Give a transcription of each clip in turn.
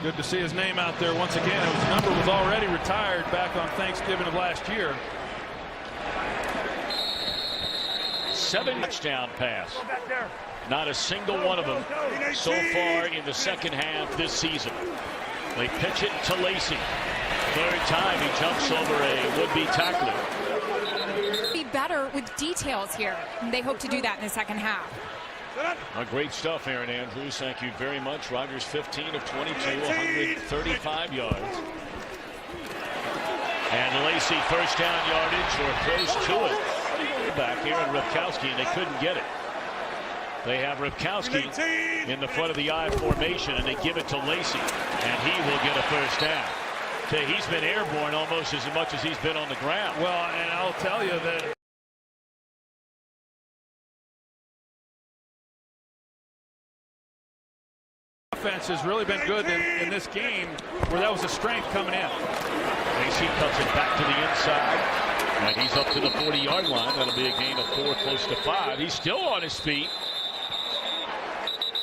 Good to see his name out there once again. His number was already retired back on Thanksgiving of last year. 7 touchdown pass. Not a single one of them so far in the second half this season. They pitch it to Lacey. Third time he jumps over a would-be tackler. Be better with details here. They hope to do that in the second half. Great stuff, Aaron Andrews. Thank you very much. Rodgers 15 of 22, 135 yards. And Lacey first down yardage or close to it. Back here and Ripkowski, and they couldn't get it. They have Ripkowski in the front of the I formation, and they give it to Lacey, and he will get a first down. He's been airborne almost as much as he's been on the ground. Well, and I'll tell you that offense has really been good in this game, where that was a strength coming in. Lacey cuts it back to the inside, and he's up to the 40-yard line. That'll be a gain of 4, close to 5. He's still on his feet.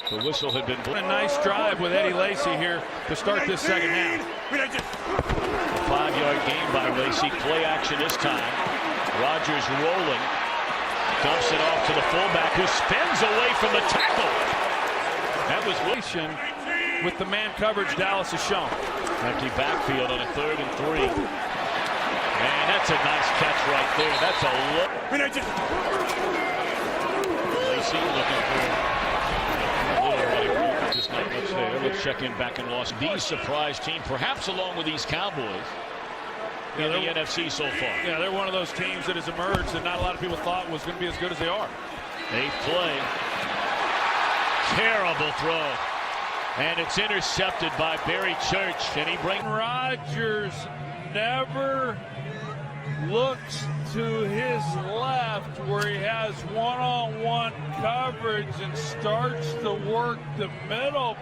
The whistle had been blown. A nice drive with Eddie Lacey here to start this second half. 5-yard gain by Lacey. Play action this time. Rodgers rolling. Dumps it off to the fullback, who spins away from the tackle. That was with the man coverage Dallas has shown. Empty backfield on a 3rd and 3. And that's a nice catch right there. That's a look. Lacey looking for just not much there. Let's check in back in Los Angeles. The surprise team, perhaps along with these Cowboys in the NFC so far. Yeah, they're one of those teams that has emerged that not a lot of people thought was going to be as good as they are. 8th play. Terrible throw. And it's intercepted by Barry Church. And he brings Rodgers never looks to his left where he has one-on-one coverage and starts to work the middle.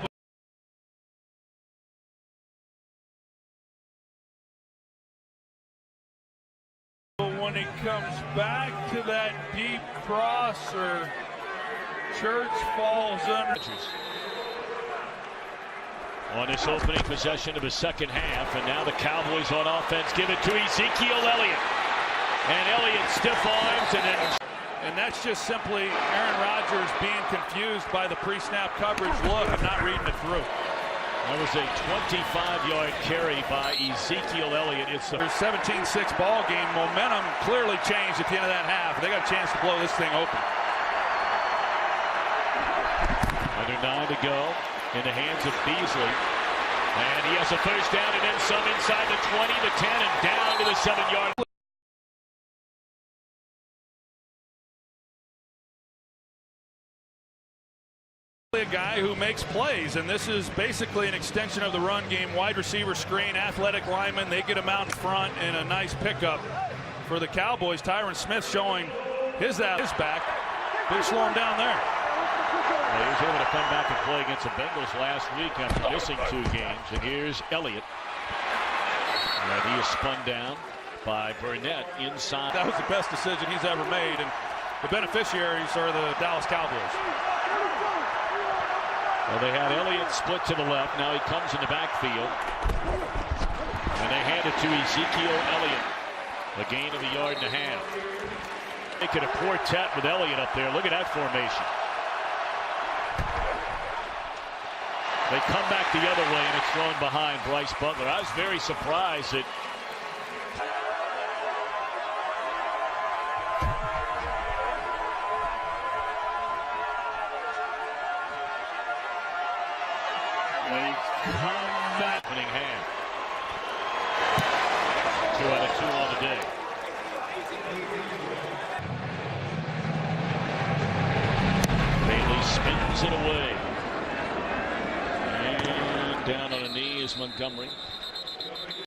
But when he comes back to that deep crosser, Church falls under. On this opening possession of the second half, and now the Cowboys on offense give it to Ezekiel Elliott. And Elliott stiff arms, and that's just simply Aaron Rodgers being confused by the pre-snap coverage look and not reading it through. That was a 25-yard carry by Ezekiel Elliott. It's the 17-6 ball game. Momentum clearly changed at the end of that half. They got a chance to blow this thing open. Under 9 to go. In the hands of Beasley. And he has a first down and then some inside the 20, the 10, and down to the 7-yard line. A guy who makes plays, and this is basically an extension of the run game. Wide receiver screen, athletic lineman, they get him out in front, and a nice pickup for the Cowboys. Tyron Smith showing his back. They slow him down there. He was able to come back and play against the Bengals last week after missing 2 games. And here's Elliott. And he is spun down by Burnett inside. That was the best decision he's ever made, and the beneficiaries are the Dallas Cowboys. Well, they had Elliott split to the left. Now he comes in the backfield. And they hand it to Ezekiel Elliott. A gain of 1.5 yards. Making a quartet with Elliott up there. Look at that formation. They come back the other way, and it's thrown behind Bryce Butler. I was very surprised that they come back. Opening hand. 2 out of 2 on the day. Bailey spins it away. Down on a knee is Montgomery.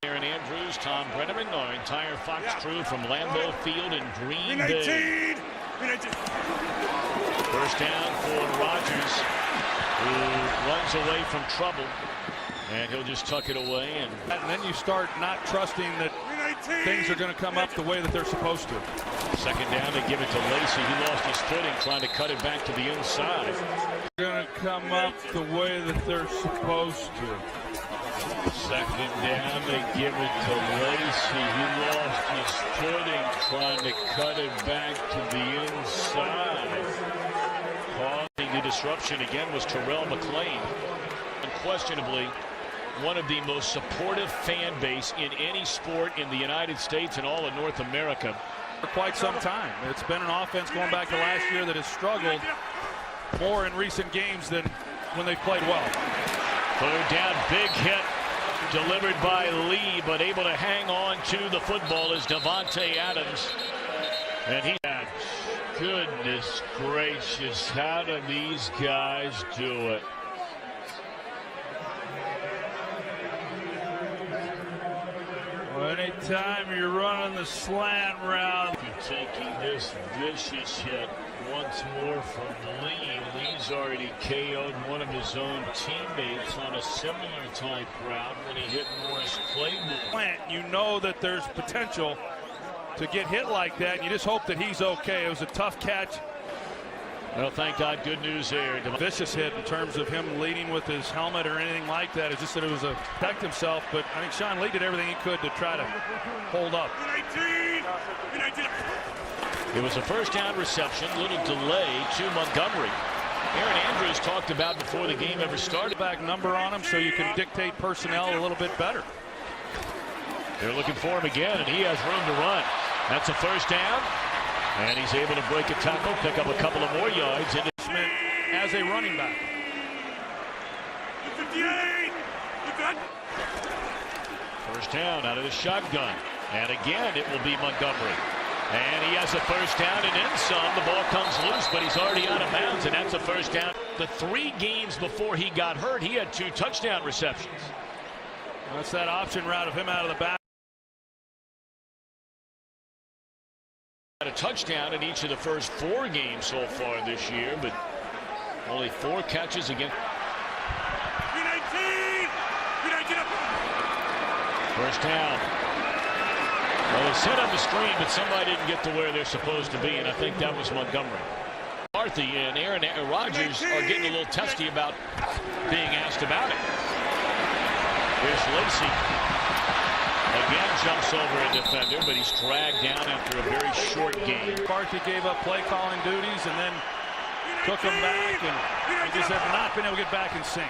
Aaron Andrews, Tom Brenneman, our entire Fox crew from Lambeau Field in Green Bay. First down for Rodgers, who runs away from trouble. And he'll just tuck it away. And then you start not trusting that things are going to come up the way that they're supposed to. Second down, they give it to Lacey. He lost his footing trying to cut it back to the inside. Going to come up the way that they're supposed to. Second down, they give it to Lacey. He lost his footing trying to cut it back to the inside. Causing the disruption again was Terrell McClain. Unquestionably, one of the most supportive fan base in any sport in the United States and all of North America. For quite some time. It's been an offense going back to last year that has struggled more in recent games than when they played well. Third down, big hit delivered by Lee, but able to hang on to the football is Devontae Adams. And he had, goodness gracious, how do these guys do it? Anytime you're running the slant route. Taking this vicious hit once more from Lee. Lee's already KO'd one of his own teammates on a similar type route when he hit Morris Claiborne. You know that there's potential to get hit like that, and you just hope that he's okay. It was a tough catch. Well, thank God, good news there. Vicious hit in terms of him leading with his helmet or anything like that. It's just that it was a protect himself, but I think Sean Lee did everything he could to try to hold up. It was a first down reception, little delay to Montgomery. Aaron Andrews talked about before the game ever started. Back number on him so you can dictate personnel a little bit better. They're looking for him again, and he has room to run. That's a first down. And he's able to break a tackle, pick up a couple of more yards into as a running back. First down out of the shotgun. And again, it will be Montgomery. And he has a first down and then some. The ball comes loose, but he's already out of bounds, and that's a first down. The 3 games before he got hurt, he had 2 touchdown receptions. That's that option route of him out of the back. Had a touchdown in each of the first 4 games so far this year, but only 4 catches again. First down. Well, they set up the screen, but somebody didn't get to where they're supposed to be, and I think that was Montgomery. McCarthy and Aaron Rodgers are getting a little testy about being asked about it. Here's Lacey. Again jumps over a defender, but he's dragged down after a very short game. McCarthy gave up play calling duties and then took him back, and he just have not been able to get back in sync.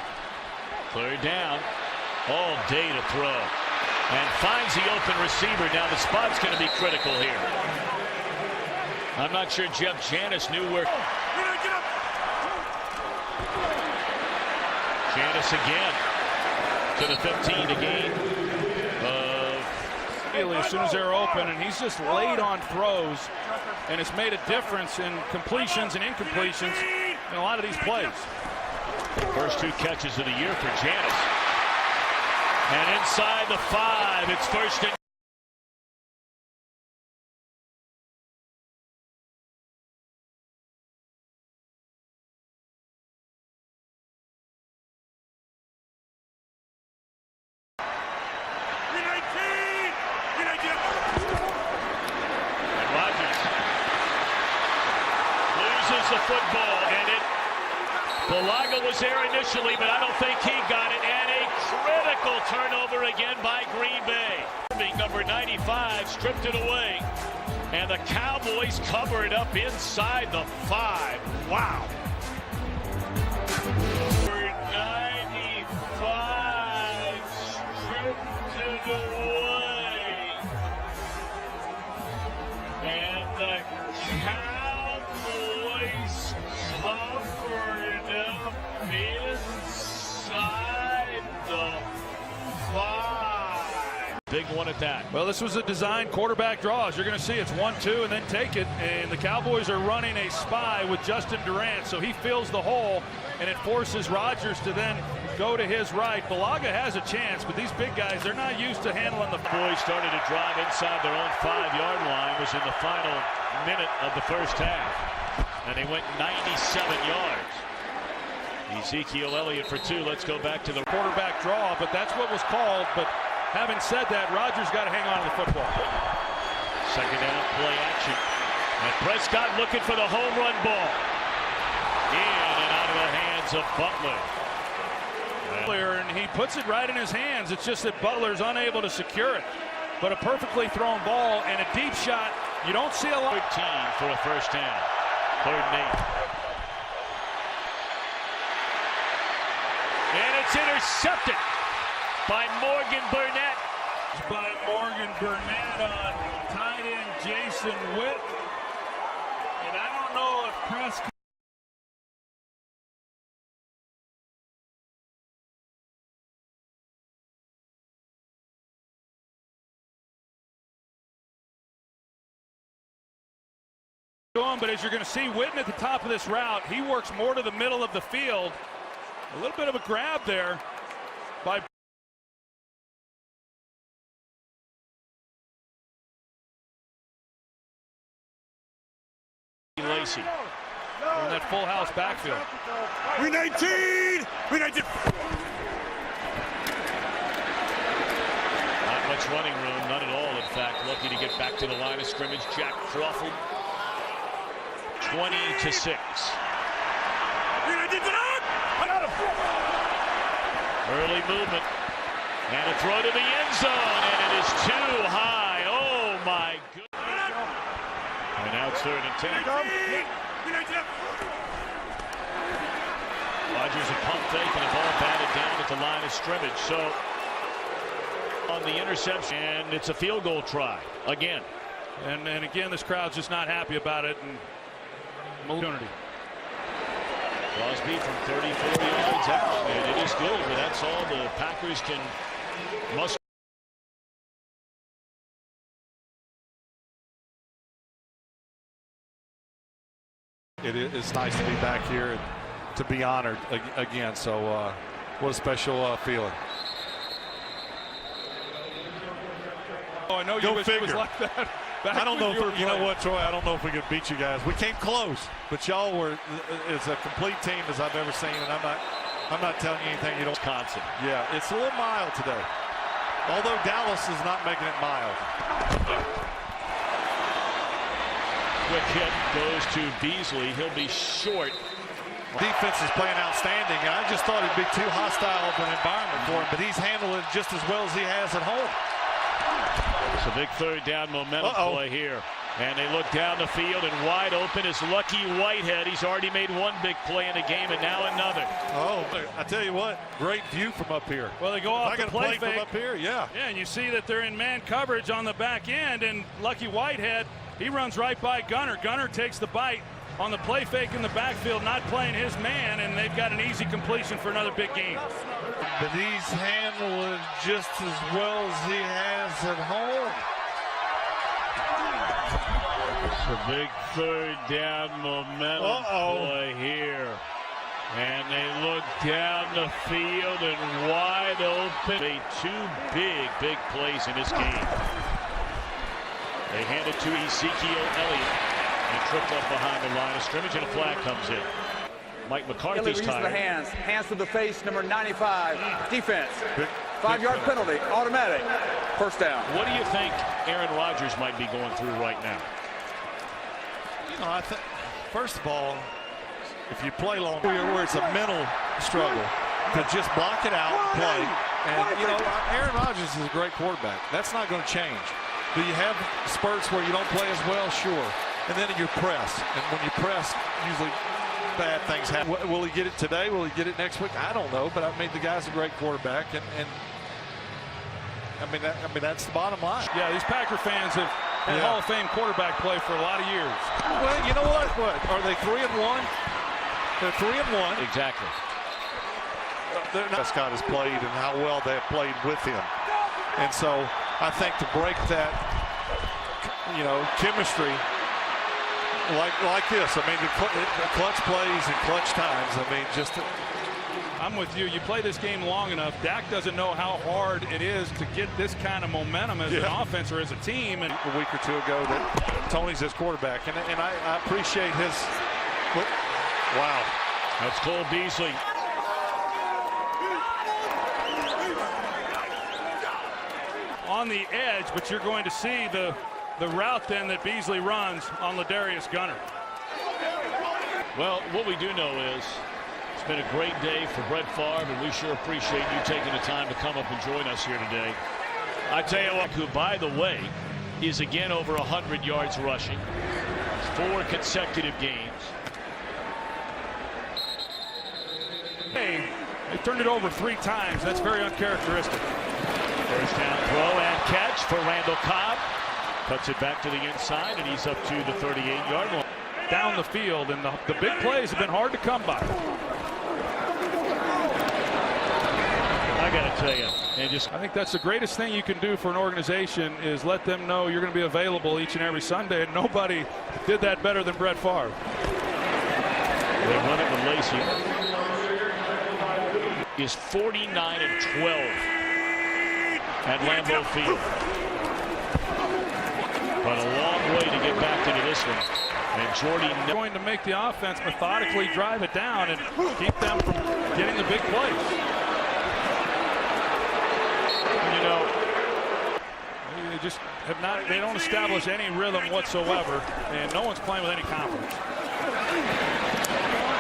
Third down, all day to throw, and finds the open receiver. Now the spot's going to be critical here. I'm not sure Jeff Janis knew where. Janis again to the 15 to gain. As soon as they're open, and he's just laid on throws, and it's made a difference in completions and incompletions in a lot of these plays. First 2 catches of the year for Janis. And inside the 5, it's first and the football, and Bulaga was there initially, but I don't think he got it. And a critical turnover again by Green Bay. Number 95 stripped it away, and the Cowboys cover it up inside the 5. Wow. Number 95 stripped it away, and the Cowboys covered up inside the 5. Big one at that. Well, this was a design quarterback draw. As you're going to see, it's 1-2 and then take it. And the Cowboys are running a spy with Justin Durant, so he fills the hole, and it forces Rodgers to then go to his right. Bulaga has a chance, but these big guys, they're not used to handling the. Boys started to drive inside their own 5-yard line. Was in the final minute of the first half, and they went 97 yards. Ezekiel Elliott for 2. Let's go back to the quarterback draw, but that's what was called. But having said that, Rodgers got to hang on to the football. Second down, play action, and Prescott looking for the home run ball. In and out of the hands of Butler. And he puts it right in his hands. It's just that Butler's unable to secure it. But a perfectly thrown ball and a deep shot, you don't see a lot. 13 for a first down. 3rd and 8. And it's intercepted by Morgan Burnett. By Morgan Burnett on tight end Jason Witt. And I don't know if Prescott. But as you're going to see Witten at the top of this route, he works more to the middle of the field. A little bit of a grab there by Lacey. In that full house backfield. We 19! We 19! Not much running room, none at all, in fact. Lucky to get back to the line of scrimmage. Jack Crawford. 20-6. Early movement. And a throw to the end zone, and it is too high. Oh, my goodness. And now it's 3rd and 10. Rodgers a pump fake, and the ball batted down at the line of scrimmage. So, on the interception, and it's a field goal try again. And again, this crowd's just not happy about it. And opportunity. Crosby from 34 yards out, and it is good, but that's all the Packers can muster. It's nice to be back here and to be honored again. So what a special feeling. Oh, I know Go you wish it was figure. like that. I don't know if you know what, Troy. I don't know if we could beat you guys. We came close, but y'all were as a complete team as I've ever seen, and I'm not telling you anything you don't. Wisconsin. Yeah, it's a little mild today. Although Dallas is not making it mild. Quick hit goes to Beasley. He'll be short. Defense is playing outstanding, and I just thought it'd be too hostile of an environment for him, but he's handled it just as well as he has at home. It's a big 3rd down momentum play here. And they look down the field, and wide open is Lucky Whitehead. He's already made one big play in the game, and now another. Oh, I tell you what, great view from up here. Well, they go off the play fake from up here, yeah. Yeah, and you see that they're in man coverage on the back end, and Lucky Whitehead, he runs right by Gunner. Gunner takes the bite on the play fake in the backfield, not playing his man, and they've got an easy completion for another big game. But he's handled it just as well as he has at home. It's a big 3rd down momentum play here. And they look down the field and wide open. Made 2 big plays in this game. They hand it to Ezekiel Elliott. And tripped up behind the line of scrimmage, and a flag comes in. Mike McCarthy's tired. The hands to the face, number 95. Defense. 5-yard penalty, automatic. First down. What do you think Aaron Rodgers might be going through right now? You know, I think, first of all, if you play long where it's a mental struggle, to just block it out and play. And, you know, Aaron Rodgers is a great quarterback. That's not going to change. Do you have spurts where you don't play as well? Sure. And then you press. And when you press, usually bad things happen. Will he get it today? Will he get it next week? I don't know. But I mean, the guy's a great quarterback. And I mean, that's the bottom line. Yeah, these Packer fans have had Hall of Fame quarterback play for a lot of years. Well, you know what? Are they 3-1? They're 3-1. Exactly. Scott has played and how well they have played with him. And so I think to break that, you know, chemistry like this, I mean, the clutch plays and clutch times, I mean, just I'm with you. You play this game long enough, Dak doesn't know how hard it is to get this kind of momentum as an offense or as a team. And a week or two ago that Tony's his quarterback, and I appreciate his, wow. That's Cole Beasley. On the edge, but you're going to see the route then that Beasley runs on Ladarius Gunner. Well, what we do know is been a great day for Brett Favre, and we sure appreciate you taking the time to come up and join us here today. I tell you what, who, by the way, is again over 100 yards rushing. 4 consecutive games. Hey, they turned it over 3 times. That's very uncharacteristic. First down throw and catch for Randall Cobb. Cuts it back to the inside, and he's up to the 38-yard line. Down the field, and the big plays have been hard to come by. I got to tell you, I think that's the greatest thing you can do for an organization is let them know you're going to be available each and every Sunday, and nobody did that better than Brett Favre. They run it with Lacey. Is 49-12 at Lambeau Field. But a long way to get back into this one. And Jordy going to make the offense methodically drive it down and keep them from getting the big plays. You know, they just have not, they don't establish any rhythm whatsoever, and no one's playing with any confidence.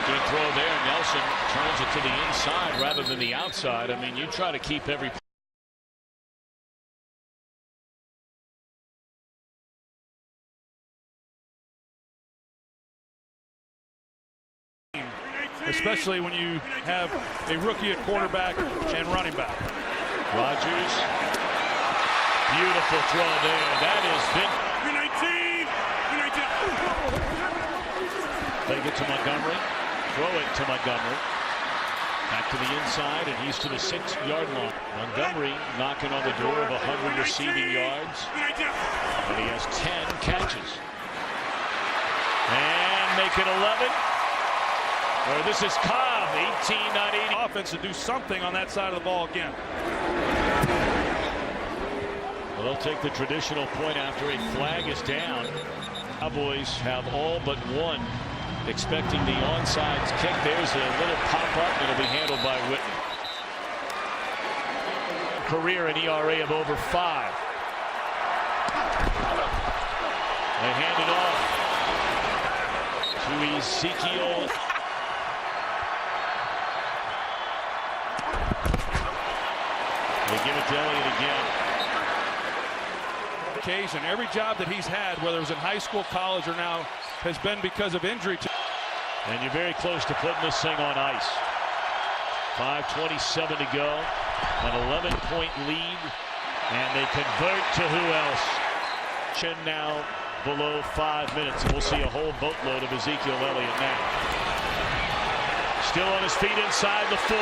Good throw there. Nelson turns it to the inside rather than the outside. I mean, you try to keep every especially when you have a rookie at quarterback and running back. Rodgers, beautiful throw there. That is big. They get to Montgomery, throw it to Montgomery. Back to the inside, and he's to the 6-yard line. Montgomery knocking on the door of 100 receiving yards, and he has 10 catches. And make it 11. Or this is Cobb, 18 not 80. Offense to do something on that side of the ball again. Well, they'll take the traditional point after a flag is down. Cowboys have all but one expecting the onside kick. There's a little pop-up. It'll be handled by Whitney. Career and ERA of over 5. They hand it off to Ezekiel. They give it to Elliott again. Occasion, every job that he's had, whether it was in high school, college, or now, has been because of injury. And you're very close to putting this thing on ice. 5:27 to go. An 11-point lead. And they convert to who else? Now below 5 minutes. And we'll see a whole boatload of Ezekiel Elliott now. Still on his feet inside the 40.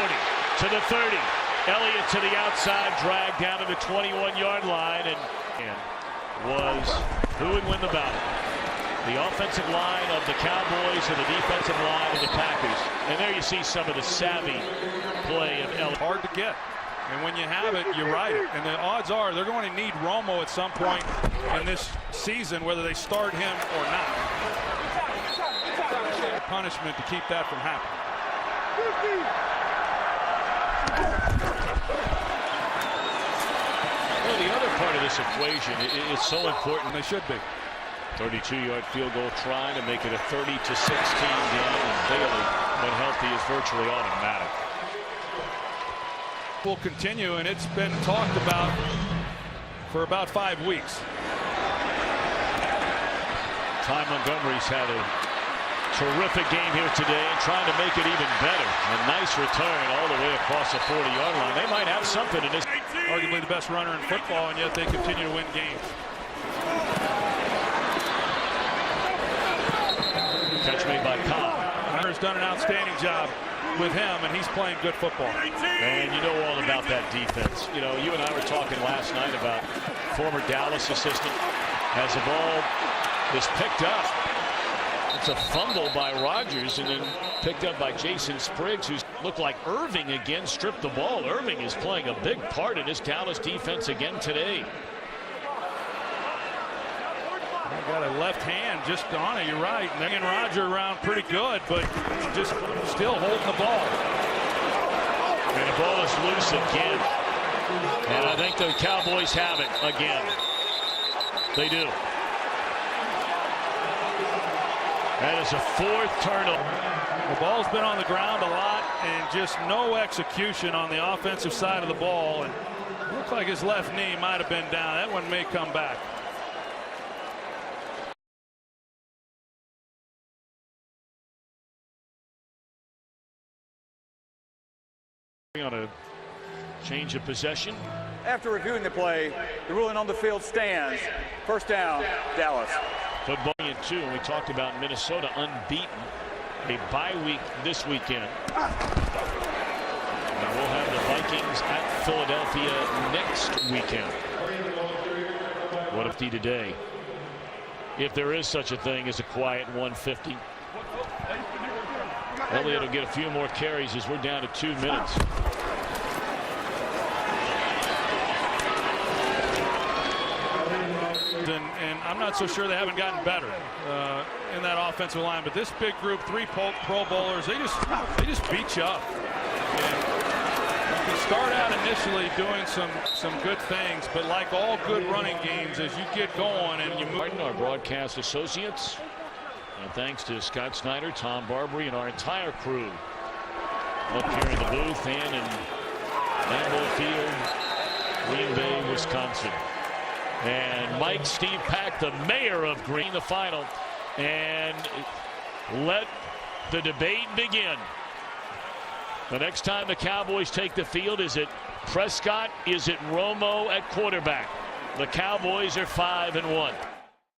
To the 30. Elliott to the outside, dragged down to the 21-yard line, and was who would win the battle? The offensive line of the Cowboys and the defensive line of the Packers. And there you see some of the savvy play of Elliott. Hard to get, and when you have it, you ride it. And the odds are they're going to need Romo at some point in this season, whether they start him or not. Punishment to keep that from happening. Well, the other part of this equation is so important. They should be. 32-yard field goal trying to make it a 30-16 game, and Bailey, when healthy, is virtually automatic. Will continue, and it's been talked about for about 5 weeks. Ty Montgomery's had a terrific game here today and trying to make it even better. A nice return all the way across the 40-yard line. They might have something in this. Arguably the best runner in football, and yet they continue to win games. Catch made by Cobb. Hunter's done an outstanding job with him, and he's playing good football. And you know all about that defense. You know, you and I were talking last night about former Dallas assistant. As the ball is picked up, it's a fumble by Rodgers and then picked up by Jason Spriggs, who's looked like Irving again stripped the ball. Irving is playing a big part in this Dallas defense again today. Got a left hand just on it, you're right. And Roger around pretty good, but just still holding the ball. And the ball is loose again. And I think the Cowboys have it again. They do. That is a 4th turnover. The ball's been on the ground a lot and just no execution on the offensive side of the ball. And it looked like his left knee might have been down. That one may come back. On a change of possession. After reviewing the play, the ruling on the field stands. First down, Dallas. Football in 2, and we talked about Minnesota unbeaten. A bye week this weekend. Now we'll have the Vikings at Philadelphia next weekend. What if today, if there is such a thing as a quiet 150. Elliott will get a few more carries as we're down to 2 minutes. And I'm not so sure they haven't gotten better in that offensive line. But this big group, 3 Pro Bowlers, they just beat you up. And you start out initially doing some good things, but like all good running games, as you get going and you move. Our broadcast associates, and thanks to Scott Snyder, Tom Barbary, and our entire crew up here in the booth and in Lambeau Field, Green Bay, Wisconsin. And Mike Steve Pack, the mayor of Green, the final. And let the debate begin. The next time the Cowboys take the field, is it Prescott? Is it Romo at quarterback? The Cowboys are 5-1.